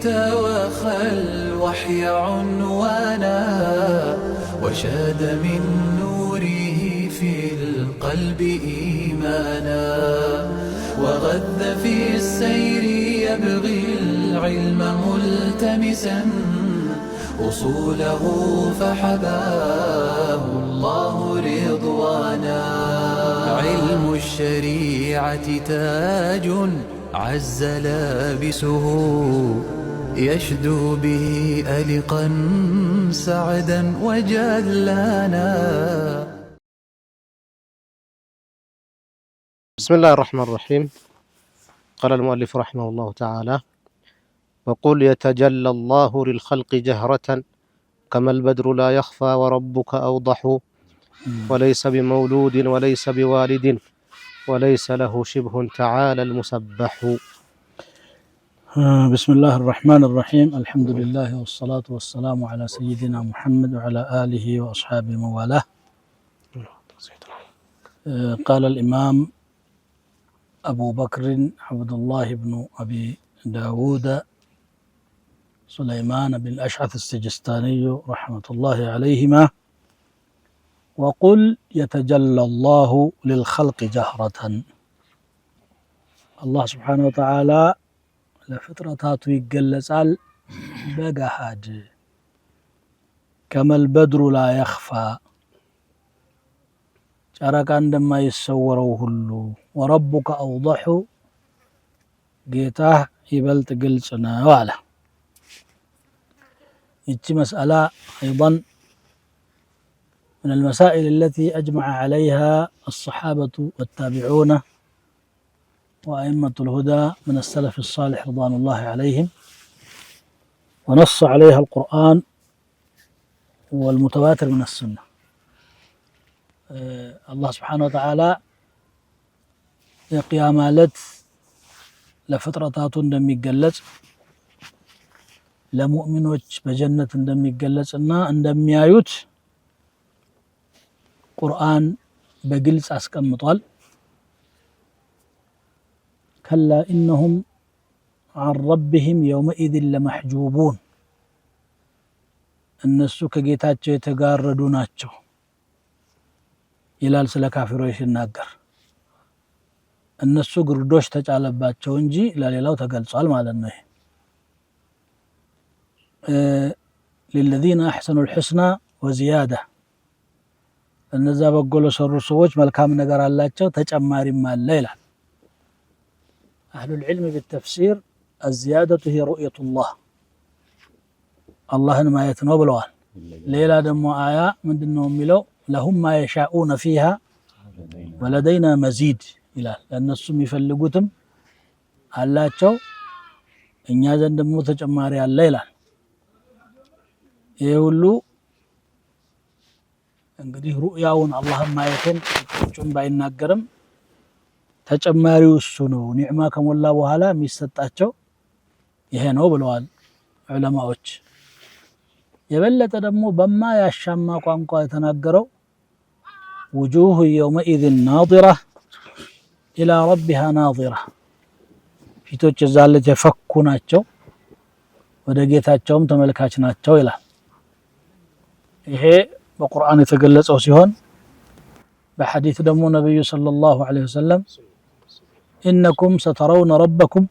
توخى الوحي عنوانا وشاد من نوره في القلب إيمانا وغذ في السير يبغي العلم ملتمسا أصوله فحباه الله رضوانا علم الشريعة تاج عز لابسه يشدو به ألقا سعدا وجلانا. بسم الله الرحمن الرحيم. قال المؤلف رحمه الله تعالى: وقل يتجلى الله للخلق جهرة كما البدر لا يخفى وربك أوضح وليس بمولود وليس بوالد وليس له شبه تعالى المسبح. بسم الله الرحمن الرحيم. الحمد لله والصلاة والسلام على سيدنا محمد وعلى آله وأصحابه وموالاه. قال الإمام أبو بكر عبد الله بن أبي داود سليمان بن الأشعث السجستاني رحمة الله عليهما: وقل يتجلى الله للخلق جهرة. الله سبحانه وتعالى لفطرتات يقلصال بقهاد كما البدر لا يخفى ጨረቃ እንደማይሰወረው ሁሉ ወረቡከ አውضح ጌታህ ይበልጥ ግልጽ ነው አለ። ይቺ መስአላ أيضا من المسائل التي أجمع عليها الصحابة والتابعون وأئمة الهدى من السلف الصالح رضوان الله عليهم، ونص عليها القرآن والمتواتر من السنة. الله سبحانه وتعالى የቂያማ ዕለት ለፍጥረታቱ እንደሚገለጽ ለሙእሚኖች በጀነት እንደሚገለጽና እንደሚያዩት ቁርአን በግልጽ አስቀምጧል። ከላ ኢነሁም عن ربهم يومئذ لمحجوبون እነሱ ከጌታቸው የተጋረዱ ናቸው ይላል ስለ ካፊሮች ሲናገር። እነሱ ግርዶሽ ተጫለባቸው እንጂ ለሌላው ተገልጿል ማለት ነው። للذين احسنوا الحسنى وزياده እነዛ በጎ ለሰሩ ሰዎች መልካም ነገር አላቸው ተጨማሪም አለ ይላል። اهل العلم بالتفسير الزياده هي رؤيه الله اللهን ማየት ነው ብለዋል። ሌላ ደግሞ አያ ምንድነው የሚለው لهم ما يشاءون فيها ولدينا مزيد ይላል። ለነሱ የሚፈልጉትም አላቸው እኛ ዘንድ ደግሞ ተጨማሪ አለ ይላል። ይሄ ሁሉ እንግዲህ ሩእያውን አላህን ማየትን ጭም ባይናገርም ተጨማሪው እሱ ነው። ኒዕማ ከሞላ በኋላ የሚሰጣቸው ይሄ ነው ብለዋል ዑለማዎች። የበለጠ ደግሞ በማያሻማ ቋንቋ የተናገረው وجوه يومئذ ناظرة إلى ربها ناظرة ፊቶች ዛለት የፈኩ ናቸው ወደ ጌታቸውም ተመልካች ናቸው ይላል። ይሄ በቁርአን የተገለጸው ሲሆን በሐዲስ ደግሞ ነብዩ ሰለላሁ ዐለይሂ ወሰለም إنكم سترون ربكم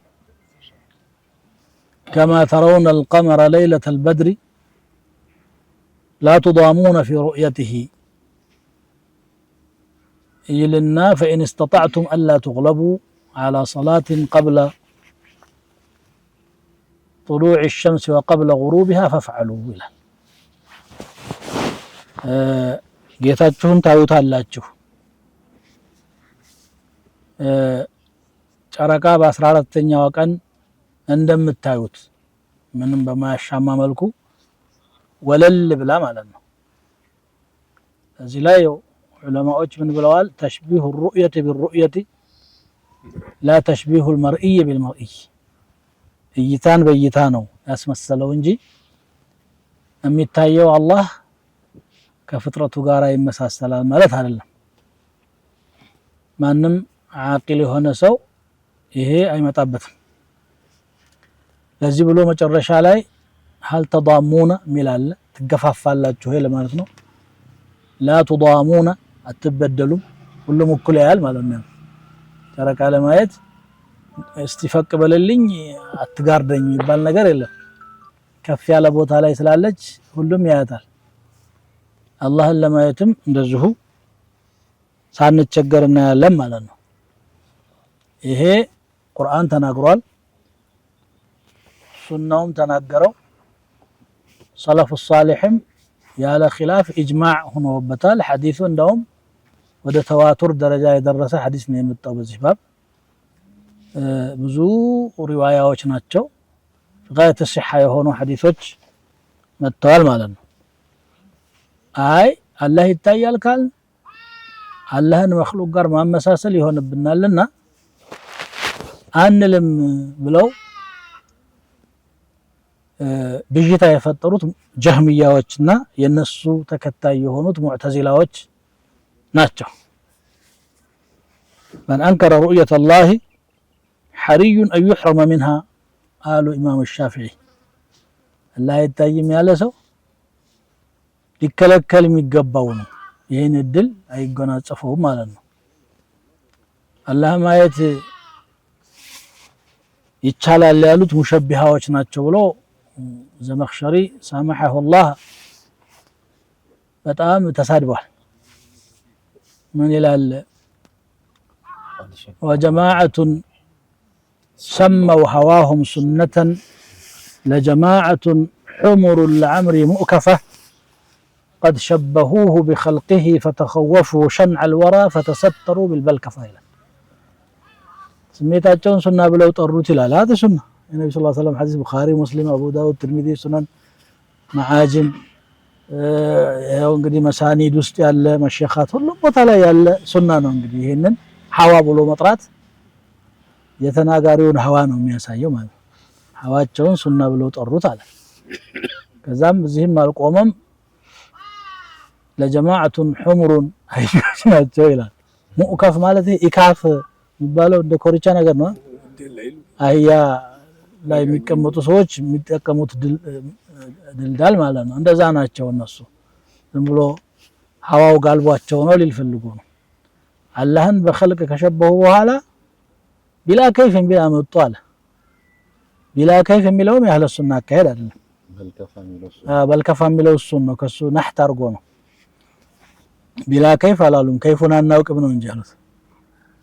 كما ترون القمر ليلة البدر لا تضامون في رؤيته يلنا فإن استطعتم ألا تغلبوا على صلاة قبل طلوع الشمس وقبل غروبها فافعلوا ይላል። ጌታችሁን ታዩታላችሁ ጨረቃ በ14ኛው ቀን እንደምታዩት ምንም በማያሻማ መልኩ ወለል ብላ ማለት ነው። እዚህ ላይ ዑለማዎች ምን ብለዋል? ተሽቢሁ الرؤية بالرؤية لا تشبيه المرئي بالمرئي እይታን በእይታ ነው ያስመሰለው እንጂ የሚታየው አላህ ከፍጥረቱ ጋር ይመሳሰላል ማለት አይደለም። ማንም አቂል የሆነ ሰው ይሄ አይመጣበትም። ለዚህ ብሎ መጨረሻ ላይ هل تضامون ሚላል ትገፋፋላችሁ ይሄ ለማለት ነው لا تضامون አትበደሉም ሁሉም እኩል ያያል ማለት ነው ጨረቃ ለማየት እስቲፈቅ በለልኝ አትጋርደኝ ይባል ነገር የለም ከፍ ያለ ቦታ ላይ ስላለች ሁሉም ያያታል አላህን ለማየትም እንደዚሁ ሳንቸገርና ያለም ማለት ነው ይሄ ቁርአን ተናግሯል ሱናውም ተናገረው ሰለፉ ሷሊህም ያለ ኺላፍ ኢጅማዕ ሆኖበታል ሐዲሱ እንደውም ወደ ተዋቱር ደረጃ የደረሰ ሐዲስ ነው የመጣው በዚህ ባብ ብዙ ሪዋያዎች ናቸው ጋየተ ሲሐ የሆኑ ሐዲሶች መጥተዋል ማለት ነው አይ አላህ ይታያል ካል አላህን መخلوቅ ጋር ማመሳሰል ይሆንብናልና አንልም ብለው ብጅታ የፈጠሩት ጀህሚያዎችና የነሱ ተከታይ የሆኑት ሙዕተዚላዎች ናቸው من أنكر رؤية الله حري أن يحرم منها آل إمام الشافعي الله يتايم ያለ ሰው ሊከለከል የሚገባው ነው ይሄን እድል አይጎናጸፈውም ማለት ነው አላህ ማየት ይቻላል ያሉት ሙሸቢሃዎች ናቸው ብሎ ዘመኽሸሪ سامحه الله በጣም ተሳድቧል من ይላል وجماعة سموا هواهم سنة لجماعة حمر العمر مؤكفة قد شبهوه بخلقه فتخوفوا شنع الورى فتستروا بالبلكفة سميتاቸውን ሱና ብለው ጠሩት ይላል هذا ሱና النبي صلى الله عليه وسلم حديث البخاري مسلم ابو داود الترمذي سنن معاجم ያው እንግዲህ መሳኒድ ውስጥ ያለ መሸኻት ሁሉ ቦታ ላይ ያለ ሱና ነው እንግዲህ ይሄንን ሐዋ ብሎ መጥራት የተናጋሪውን ሐዋ ነው የሚያሳየው ማለት ሐዋቸውን ሱና ብለው ጠሩት አለ ከዛም እዚህም አልቆመም ለጀማዓቱን ሑምሩን አይጆች ናቸው ይላል ሙእከፍ ማለት ኢካፍ የሚባለው እንደ ኮርቻ ነገር ነው አህያ ላይ የሚቀመጡ ሰዎች የሚጠቀሙት ድልዳል ማለት ነው እንደዛ ናቸው እነሱ ዝም ብሎ ሐዋው ጋልቧቸው ነው ሊልፈልጉ ነው አላህን በخلق ከሸበሁ በኋላ ቢላ ከይፍ ቢላ መጡ አለ ቢላ ከይፍ የሚለውም ያህለ ሱና አካሄድ አይደለም በልከፋ የሚለው እሱን ነው ከሱ ነህት አርጎ ነው ቢላ ከይፍ አላሉም ከይፉን አናውቅም ነው እንጂ አሉት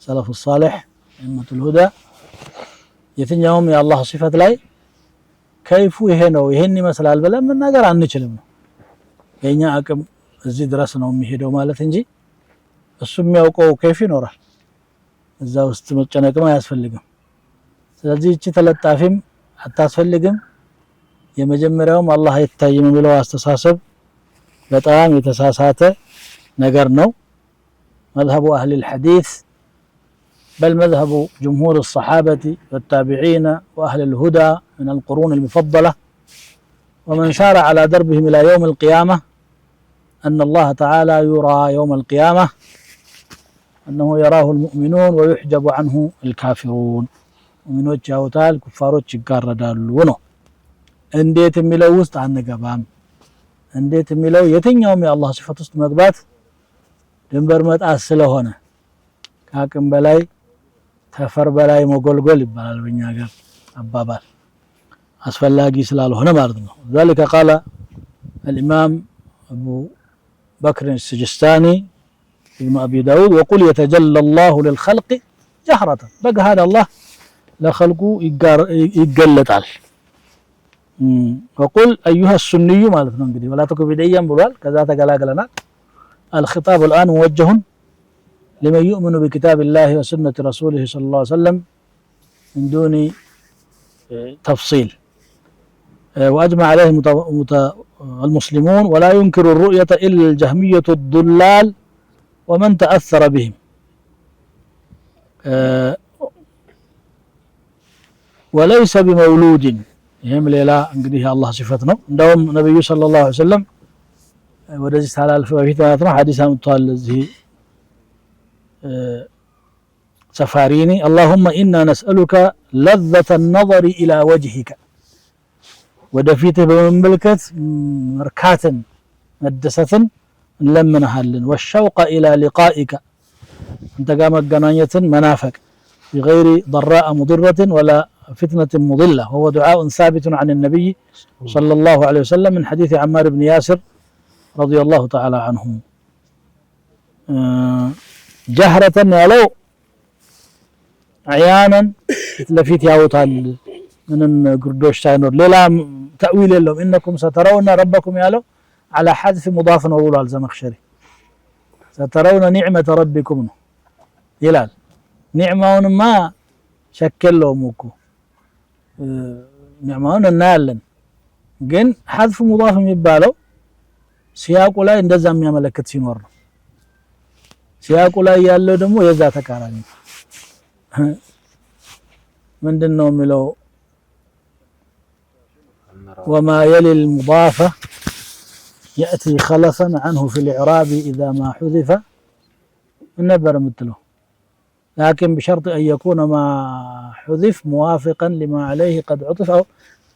ሰለፉ ሷሊህ እመቱል ሁዳ የትኛውም የአላህ ሲፈት ላይ ከይፉ ይሄ ነው ይሄን ይመስላል ብለን መናገር አንችልም ነው የኛ አቅም እዚህ ድረስ ነው የሚሄደው ማለት እንጂ እሱ የሚያውቀው ከይፍ ይኖራል እዛ ውስጥ መጨነቅም አያስፈልግም ስለዚህ እቺ ተለጣፊም አታስፈልግም የመጀመሪያውም አላህ አይታይም የሚለው አስተሳሰብ በጣም የተሳሳተ ነገር ነው مذهب أهل الحديث بل مذهب جمهور الصحابة والتابعين وأهل الهدى من القرون المفضلة ومن سار على دربهم إلى يوم القيامة أن الله تعالى يرى يوم القيامة أنه يراه المؤمنون ويحجب عنه الكافرون ومن وجهه تعالى كفاروች ይጋረዳሉ ነው እንዴት የሚለው ውስጥ አንገባም እንዴት የሚለው የትኛውም የአላህ ሲፈት ውስጥ መግባት ድንበር መጣስ ስለሆነ ከአቅም በላይ ተፈር በላይ መጎልጎል ይባላል በእኛ ሀገር አባባል አስፈላጊ ስላልሆነ ማለት ነው ذلك قال الإمام أبو بكر السجستاني ابن أبي داود وقل يتجلى الله للخلق جهرة بقى هذا الله لخلقه يقلطال وقل أيها السني مالتنا እንግዲህ ولا تكن بديا ብሏል ከዛ ተገላገለናል الخطاب الآن موجه لمن يؤمن بكتاب الله وسنة رسوله صلى الله عليه وسلم من دون تفصيل وأجمع عليه المسلمون ولا ينكر الرؤية إلا الجهمية الضلال ومن تأثر بهم وليس بمولود يهم ليلا እንግዲህ አላህ ሲፈት ነው እንደውም ነብዩ ሰለላሁ ዐለይሂ ወሰለም ወደዚህ ታላልፈ በፊት ነው ሐዲስ አምጥቷል እዚህ سفاريني اللهم إنا نسألك لذة النظر إلى وجهك ወደፊትህ በመመልከት መርካትን መደሰትን እንለምንሃለን والشوق الى لقائك انت ጋር መገናኘትን መናፈቅ بغير ضراء مضرة ولا فتنة مضلة وهو دعاء ثابت عن النبي صلى الله عليه وسلم من حديث عمار بن ياسر رضي الله تعالى عنه جهرة ولو عيانا لفيت ياوتال من قردوش ساينور ليلا تأويل لهم إنكم سترون ربكم يالو على حذف مضاف وأولى الزمخشري سترون نعمة ربكم يلال نعمة ما شكل لهم وكو نعمة النالن جن حذف مضاف يبالو سياق لا اندزام يا ملكت سينور سياق لا يالو دمو يزا تكاراني من دنو ملو وما يلي المضافة يأتي خلفا عنه في الإعراب إذا ما حذف النبر مثله لكن بشرط أن يكون ما حذف موافقا لما عليه قد عطف أو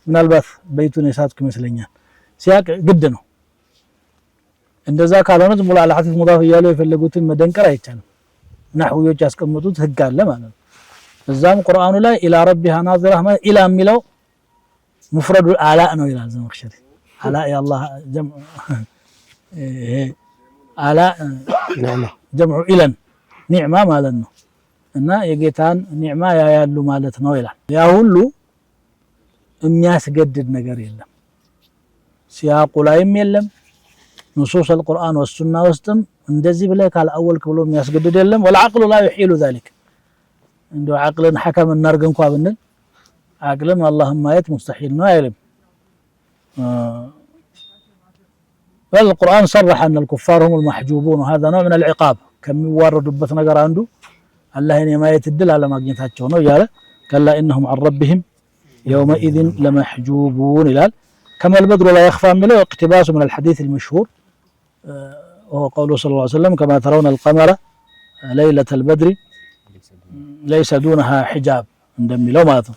من البث بيت نساتك مثلين سياق جدا عند ذاك على نظم على حذف مضاف يالو يفلقوت مدنكر يتعلم نحو يجاس كمتوت هقال لما الزام قرآن لا إلى ربها ناظرة ما إلى ملو مفرد الآلاء نو إلى الزمخشري آلاء يا الله جمع آلاء نعمة جمع إلن نعمة ما لنو إن يجيتان نعمة يا يالو مالت نو إلى يا هلو الناس جدد نجار يلم سياق لا يلم نصوص القرآن والسنة وستم اندزي بلاك على أول كلهم الناس جدد يلم والعقل لا يحيل ذلك عنده عقل حكم النرجم قابلنا عقل اللهم آيات مستحيل ما يلم بل القرآن صرح أن الكفار هم المحجوبون وهذا نوع من العقاب كم يوارد بث نجر عنده الله إن ما يتدل على ما جنتها وجاله كلا إنهم عن ربهم يومئذ لمحجوبون إلال كما البدر لا يخفى منه اقتباس من الحديث المشهور وهو قوله صلى الله عليه وسلم كما ترون القمر ليلة البدر ليس دونها حجاب ندمي لو ماتوا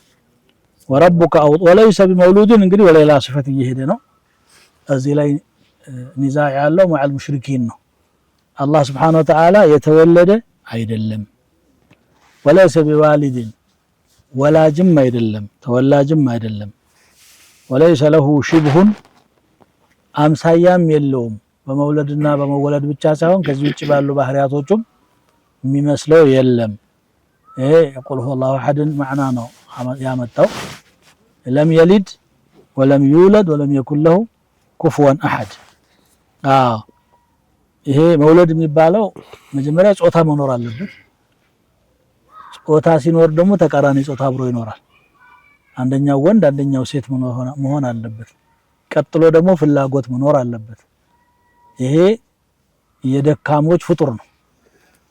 وربك أو وليس بمولود انقري ولا إلى صفة يهدنا أزيلين نزاع الله مع المشركين الله سبحانه وتعالى يتولد عيد اللم وليس بوالد ولا جم عيد اللم تولى جم عيد اللم وليس له شبه أمسايام يلوم بمولدنا بمولد بتشاسهم كزوج بالو بحرياتهم ميمسلو يلم إيه يقول هو الله أحد معناه يا متو لم يلد ولم يولد ولم يكن له كفوا أحد ይሄ መውለድ የሚባለው መጀመሪያ ጾታ መኖር አለበት ጾታ ሲኖር ደግሞ ተቃራኒ ጾታ አብሮ ይኖራል አንደኛው ወንድ አንደኛው ሴት መሆን አለበት ቀጥሎ ደግሞ ፍላጎት መኖር አለበት ይሄ የደካሞች ፍጡር ነው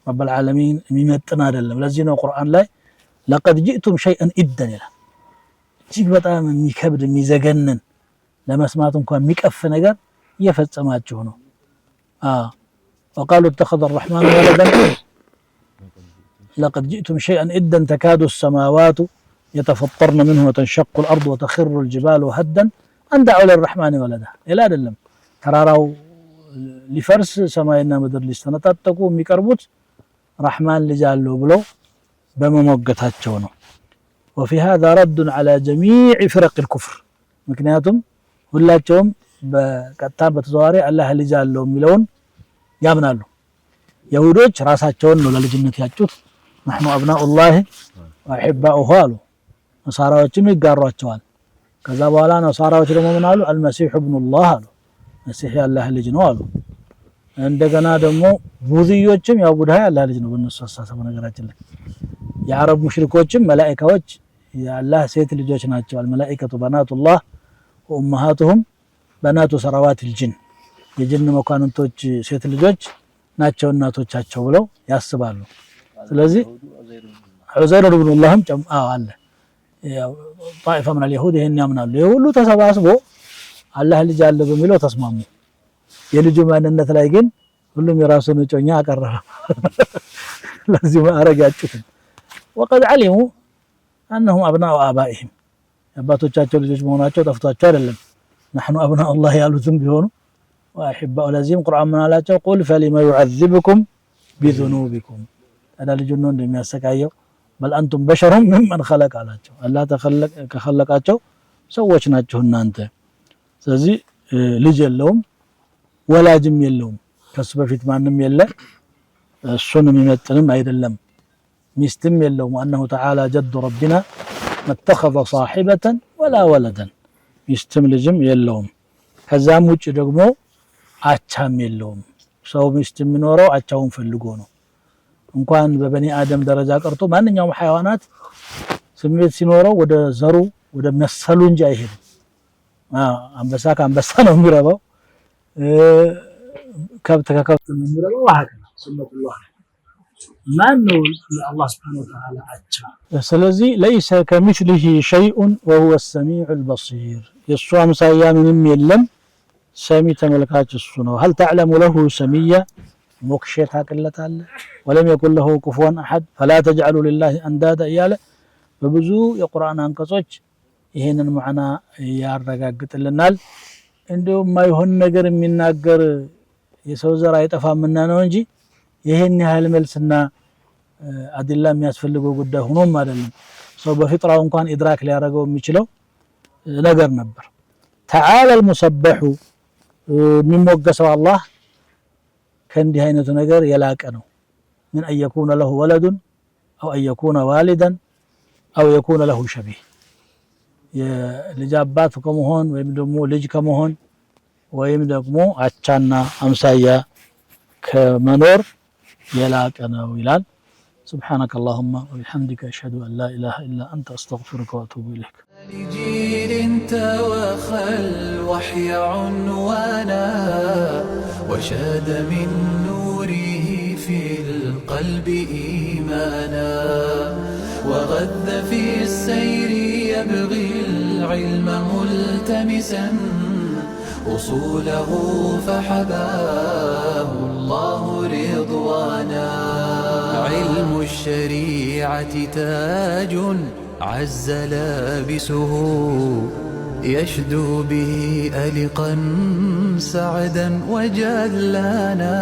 رب العالمين የሚመጥን አይደለም ለዚህ ነው ቁርአን ላይ لقد جئتم شيئا إدا ይላል እጅግ በጣም የሚከብድ የሚዘገነን ለመስማት እንኳን የሚቀፍ ነገር እየፈጸማችሁ ነው وقالوا اتخذ الرحمن ولدا لقد جئتم شيئا إدا تكاد السماوات يتفطرن منه وتنشق الأرض وتخر الجبال هدا أن دعوا للرحمن ولدا إلى دلم تراراو لفرس سماينا مدر لستنتاتكو ميكربوت رحمن لجالو بلو بمموقتاتشو ነው وفي هذا رد على جميع فرق الكفر ምክንያቱም ሁላቸውም በቀጥታ በተዘዋዋሪ አላህ ልጅ አለው የሚለውን ያምናሉ ይሁዶች ራሳቸውን ነው ለልጅነት ያጩት نحن ابناء الله واحباؤه አሉ ነሳራዎችም ይጋሯቸዋል ከዛ በኋላ ነሳራዎች ደግሞ ምን አሉ المسيح ابن الله አሉ መሲህ ያላህ ልጅ ነው አሉ እንደገና ደግሞ ቡዚዮችም ያው ቡድሃ ያላህ ልጅ ነው በእነሱ አስተሳሰብ ነገራችን ላይ የአረብ ሙሽሪኮችም መላእክቶች ያላህ ሴት ልጆች ናቸው الملائكه بنات الله وامهاتهم بنات سراوات الجن የጅን መኳንንቶች ሴት ልጆች ናቸው እናቶቻቸው ብለው ያስባሉ ስለዚህ ዑዘይር ኢብኑ አላህም አለ ያው طائفه من اليهود ይሄን ያምናሉ የሁሉ ተሰባስቦ አላህ ልጅ አለ በሚለው ተስማሙ የልጁ ማንነት ላይ ግን ሁሉም የራሱን ጮኛ አቀረበ ለዚህ ማረጋጭት وقد علموا انهم ابناء ابائهم አባቶቻቸው ልጆች መሆናቸው ጠፍቷቸው አይደለም نحن ابناء الله ያሉትም ቢሆኑ واحباء ለዚህም ቁርአን ምን አላቸው قل فلما يعذبكم بذنوبكم ታዲያ ልጅ ነው እንደሚያሰቃየው بل انتم بشر ممن خلق አላቸው አላህ ከخلቃቸው ሰዎች ናችሁ እናንተ ስለዚህ ልጅ የለውም ወላጅም የለውም ከሱ በፊት ማንም የለ እሱንም ይመጥንም አይደለም ሚስትም የለውም انه تعالى جد ربنا ما اتخذ صاحبة ولا ولدا ሚስትም ልጅም የለውም ከዛም ውጭ ደግሞ አቻም የለውም ሰው ሚስት የሚኖረው አቻውን ፈልጎ ነው እንኳን በበኒ አደም ደረጃ ቀርቶ ማንኛውም حيوانات ስሜት ሲኖረው ወደ ዘሩ ወደ መሰሉ እንጂ አይሄድም አንበሳ ከአንበሳ ነው የሚረባው ከብት ከከብት ነው የሚረባው ወሀከዛ ሱነቱላህ ማን ነው አላህ Subhanahu Wa Ta'ala አቻ ስለዚህ ليس كمثله شيء وهو السميع البصير የሱ አምሳያ ምንም የለም ሰሚ ተመልካች እሱ ነው هل تعلم له سميا ሞክሸት አቀለታለ ولم يكن له كفوا احد فلا تجعلوا لله اندادا ያለ በብዙ የቁርአን አንቀጾች ይሄንን ማዕና ያረጋግጥልናል እንደው ማይሆን ነገር የሚናገር የሰው ዘር አይጠፋምና ነው እንጂ ይሄን ያህል መልስና አድላ የሚያስፈልገው ጉዳይ ሆኖም አይደለም ሰው በፍጥራው እንኳን ኢድራክ ሊያረጋው የሚችለው ነገር ነበር تعالى المسبح የሚሞገሰው አላህ ከእንዲህ አይነቱ ነገር የላቀ ነው من ان يكون له ولد او ان يكون والدا او يكون له شبيه የልጅ አባት ከመሆን ወይም ደግሞ ልጅ ከመሆን ወይም ደግሞ አቻና አምሳያ ከመኖር የላቀ ነው ይላል سبحانك اللهم وبحمدك اشهد ان لا اله الا انت استغفرك واتوب اليك لجيل توخى الوحي عنوانا وشاد من نوره في القلب إيمانا وغذ في السير يبغي العلم ملتمسا أصوله فحباه الله رضوانا علم الشريعة تاج عز لابسه يشدو به ألقا سعدا وجلانا